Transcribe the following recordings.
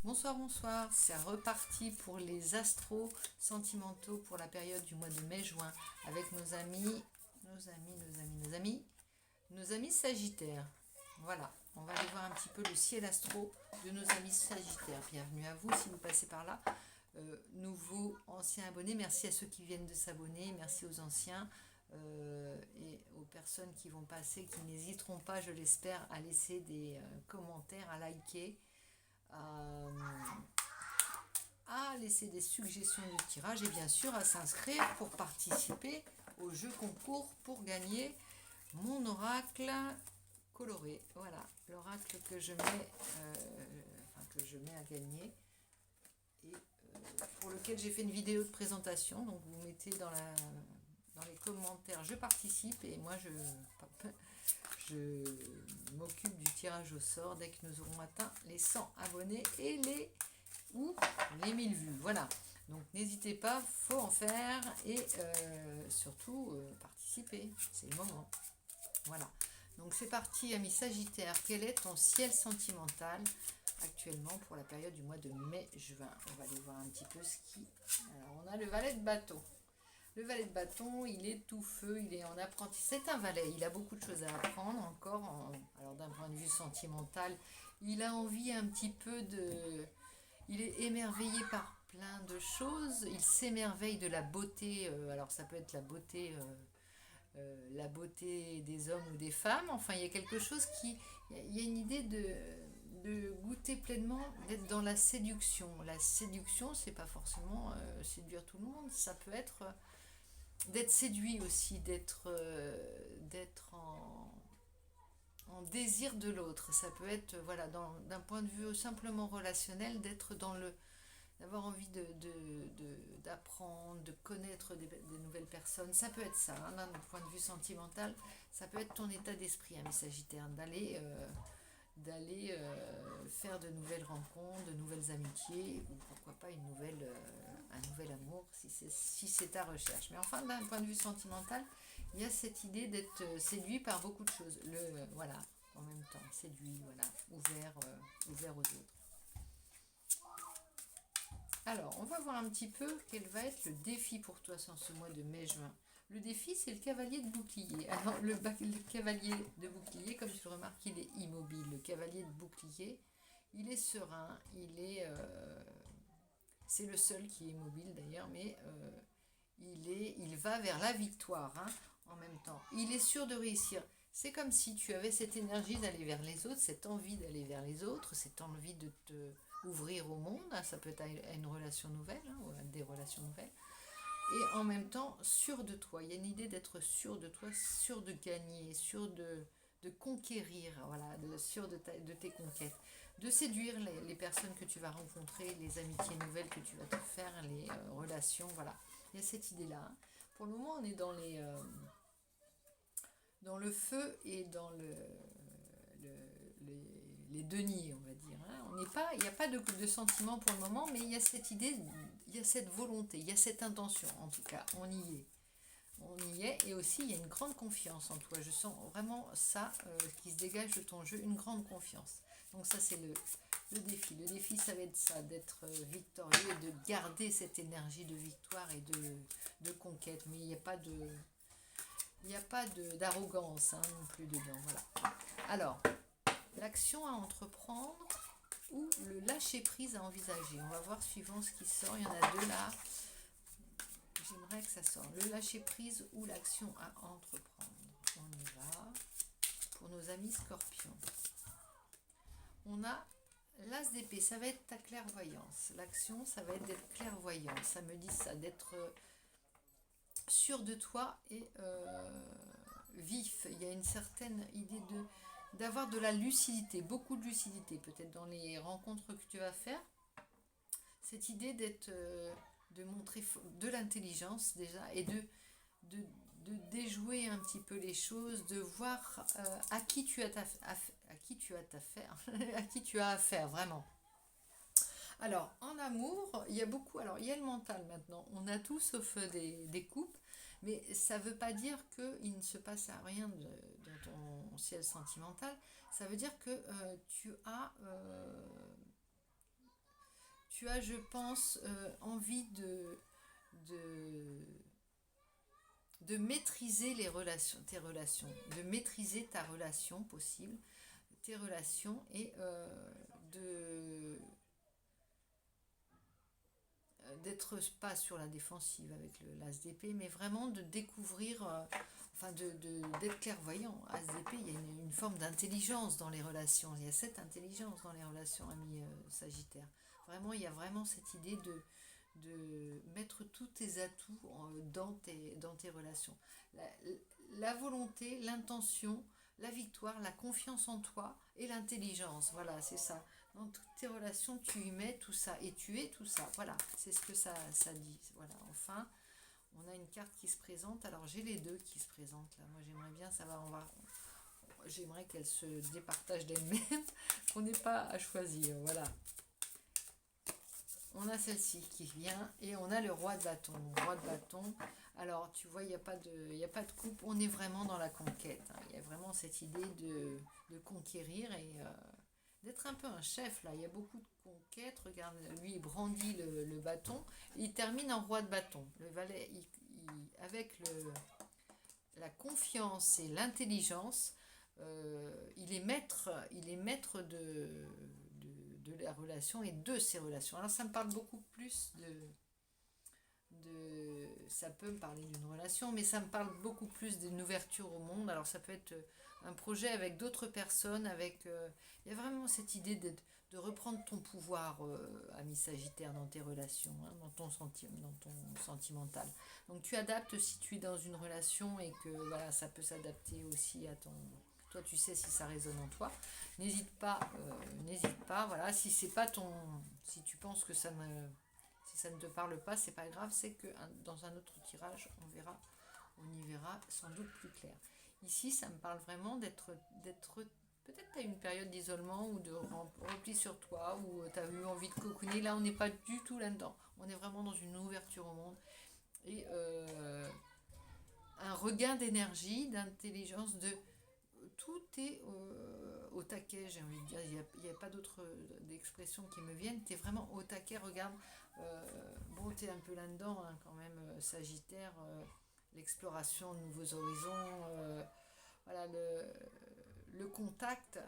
Bonsoir, bonsoir, c'est reparti pour les astros sentimentaux pour la période du mois de mai-juin avec nos amis Sagittaires. Voilà, on va aller voir un petit peu le ciel astro de nos amis Sagittaires. Bienvenue à vous si vous passez par là. Nouveaux, anciens abonnés, merci à ceux qui viennent de s'abonner, merci aux anciens et aux personnes qui vont passer, qui n'hésiteront pas, je l'espère, à laisser des commentaires, à liker à, à laisser des suggestions de tirage et bien sûr à s'inscrire pour participer au jeu concours pour gagner mon oracle coloré. Voilà, l'oracle que je mets, que je mets à gagner et pour lequel j'ai fait une vidéo de présentation. Donc vous mettez dans les commentaires je participe et moi je m'occupe du tirage au sort dès que nous aurons atteint les 100 abonnés et les 1000 vues. Voilà. Donc n'hésitez pas, faut en faire et surtout participer. C'est le moment. Voilà. Donc c'est parti, ami Sagittaire. Quel est ton ciel sentimental actuellement pour la période du mois de mai-juin? On va aller voir un petit peu ce qui. Alors on a le valet de bâton. Le valet de bâton, il est tout feu, il est en apprentissage. C'est un valet, il a beaucoup de choses à apprendre encore. Alors d'un point de vue sentimental, il a envie un petit peu de... Il est émerveillé par plein de choses. Il s'émerveille de la beauté. Alors ça peut être la beauté des hommes ou des femmes. Enfin, il y a quelque chose qui... Il y a une idée de goûter pleinement, d'être dans la séduction. La séduction, c'est pas forcément séduire tout le monde. Ça peut être d'être séduit aussi, d'être en désir de l'autre. Ça peut être, voilà, d'un point de vue simplement relationnel, d'être dans le d'avoir envie d'apprendre, de connaître des nouvelles personnes. Ça peut être ça, hein, d'un point de vue sentimental. Ça peut être ton état d'esprit, ami Sagittaire, d'aller faire de nouvelles rencontres, de nouvelles amitiés, ou pourquoi pas un nouvel amour si c'est ta recherche. Mais enfin, d'un point de vue sentimental, il y a cette idée d'être séduit par beaucoup de choses. Voilà, en même temps, séduit, voilà, ouvert aux autres. Alors, on va voir un petit peu quel va être le défi pour toi sur ce mois de mai-juin. Le défi, c'est le cavalier de bouclier. Alors, le cavalier de bouclier, comme tu le remarques, il est immobile. Le cavalier de bouclier, il est serein, c'est le seul qui est immobile d'ailleurs, mais il va vers la victoire, hein, en même temps. Il est sûr de réussir. C'est comme si tu avais cette énergie d'aller vers les autres, cette envie d'aller vers les autres, cette envie de te ouvrir au monde. Hein, ça peut être à une relation nouvelle, hein, ou à des relations nouvelles. Et en même temps, sûr de toi. Il y a une idée d'être sûr de toi, sûr de gagner, sûr de conquérir, voilà, sûr de tes conquêtes, de séduire les personnes que tu vas rencontrer, les amitiés nouvelles que tu vas te faire, les relations, voilà. Il y a cette idée-là. Hein. Pour le moment, on est dans le feu et dans les deniers, on va dire. Hein. Il n'y a pas de sentiment pour le moment, mais il y a cette idée, il y a cette volonté, il y a cette intention, en tout cas, on y est. On y est, et aussi il y a une grande confiance en toi. Je sens vraiment ça qui se dégage de ton jeu, une grande confiance. Donc ça c'est le défi. Le défi ça va être ça, d'être victorieux et de garder cette énergie de victoire et de conquête. Mais il n'y a pas d'arrogance hein, non plus dedans. Voilà. Alors, l'action à entreprendre ou le lâcher prise à envisager. On va voir suivant ce qui sort. Il y en a deux là. J'aimerais que ça sorte. Le lâcher prise ou l'action à entreprendre. On y va. Pour nos amis scorpions. On a l'as d'épée. Ça va être ta clairvoyance. L'action, ça va être d'être clairvoyant. Ça me dit ça, d'être sûr de toi et vif. Il y a une certaine idée d'avoir de la lucidité, beaucoup de lucidité, peut-être dans les rencontres que tu vas faire. Cette idée de montrer de l'intelligence déjà et de déjouer un petit peu les choses, de voir à qui tu as affaire, à qui tu as affaire vraiment. Alors, en amour, il y a beaucoup. Alors, il y a le mental maintenant. On a tout sauf des coupes. Mais ça ne veut pas dire qu'il ne se passe rien dans ton ciel sentimental. Ça veut dire que tu as tu as, je pense, envie de, de maîtriser tes relations, de maîtriser ta relation possible, tes relations et de d'être pas sur la défensive avec l'as d'épée, mais vraiment de découvrir, enfin d'être clairvoyant. As d'épée, il y a une forme d'intelligence dans les relations. Il y a cette intelligence dans les relations, ami Sagittaire. Vraiment, il y a vraiment cette idée de mettre tous tes atouts dans tes relations. La, la volonté, l'intention, la victoire, la confiance en toi et l'intelligence. Voilà, c'est ça. Dans toutes tes relations, tu y mets tout ça et tu es tout ça. Voilà, c'est ce que ça dit. Voilà, enfin, on a une carte qui se présente. Alors, j'ai les deux qui se présentent là. Moi, j'aimerais bien savoir, j'aimerais qu'elles se départagent d'elles-mêmes, qu'on n'ait pas à choisir. Voilà. On a celle-ci qui vient et on a le roi de bâton. Roi de bâton. Alors, tu vois, il n'y a pas de coupe. On est vraiment dans la conquête. Hein. Il y a vraiment cette idée de conquérir et d'être un peu un chef. Là, il y a beaucoup de conquêtes. Regarde, lui, il brandit le bâton. Et il termine en roi de bâton. Le valet, avec la confiance et l'intelligence, il est maître de la relation et de ses relations. Alors ça me parle beaucoup plus ça peut me parler d'une relation, mais ça me parle beaucoup plus d'une ouverture au monde. Alors ça peut être un projet avec d'autres personnes, il y a vraiment cette idée de reprendre ton pouvoir, ami Sagittaire, dans tes relations, hein, dans ton sentimental. Donc tu adaptes si tu es dans une relation et que voilà, ça peut s'adapter aussi à ton... Toi, tu sais si ça résonne en toi. N'hésite pas. Voilà, si c'est pas si tu penses que si ça ne te parle pas, c'est pas grave. C'est que dans un autre tirage, on y verra sans doute plus clair. Ici, ça me parle vraiment d'être peut-être tu as une période d'isolement ou de repli sur toi, ou tu as eu envie de cocooner. Là, on n'est pas du tout là-dedans. On est vraiment dans une ouverture au monde. Et un regain d'énergie, d'intelligence, tout est au taquet, j'ai envie de dire. Il n'y a pas d'autres expressions qui me viennent. Tu es vraiment au taquet, regarde. Bon, tu es un peu là-dedans, hein, quand même, Sagittaire. L'exploration de nouveaux horizons. Voilà, le contact,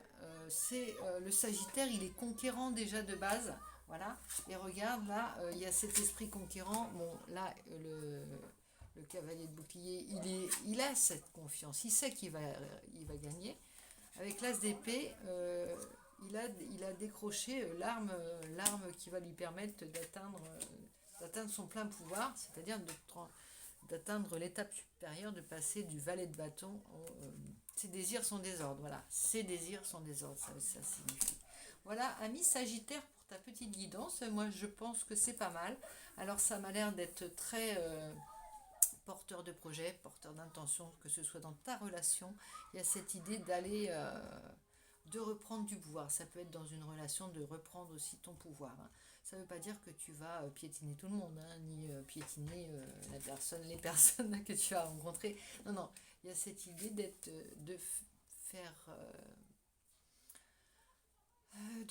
c'est le Sagittaire, il est conquérant déjà de base. Voilà. Et regarde, là, il y a cet esprit conquérant. Bon, là, le cavalier de bouclier, il a cette confiance, il sait qu'il va gagner. Avec l'as d'épée, il a décroché l'arme qui va lui permettre d'atteindre son plein pouvoir, c'est-à-dire d'atteindre l'étape supérieure, de passer du valet de bâton ses désirs sont désordre. Voilà, ses désirs sont désordre, ça signifie. Voilà, ami Sagittaire, pour ta petite guidance, moi je pense que c'est pas mal. Alors ça m'a l'air d'être très... porteur de projet, porteur d'intention, que ce soit dans ta relation, il y a cette idée de reprendre du pouvoir. Ça peut être dans une relation de reprendre aussi ton pouvoir. Hein. Ça ne veut pas dire que tu vas piétiner tout le monde, hein, ni piétiner les personnes que tu as rencontrées. Non, non, il y a cette idée de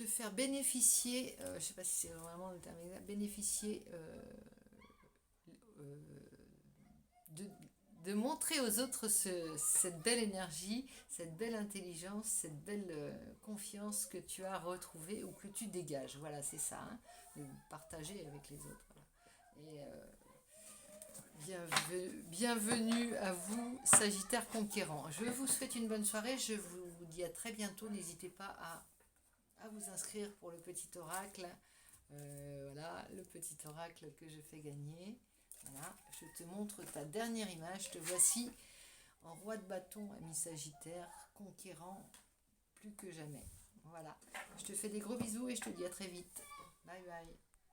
faire bénéficier, je ne sais pas si c'est vraiment le terme exact, bénéficier de montrer aux autres cette belle énergie, cette belle intelligence, cette belle confiance que tu as retrouvée ou que tu dégages. Voilà, c'est ça, hein, de partager avec les autres. Voilà. Et bienvenue à vous, Sagittaire conquérant. Je vous souhaite une bonne soirée. Je vous dis à très bientôt. N'hésitez pas à vous inscrire pour le petit oracle. Voilà, le petit oracle que je fais gagner. Voilà, je te montre ta dernière image. Te voici en roi de bâton, ami Sagittaire, conquérant plus que jamais. Voilà, je te fais des gros bisous et je te dis à très vite. Bye bye.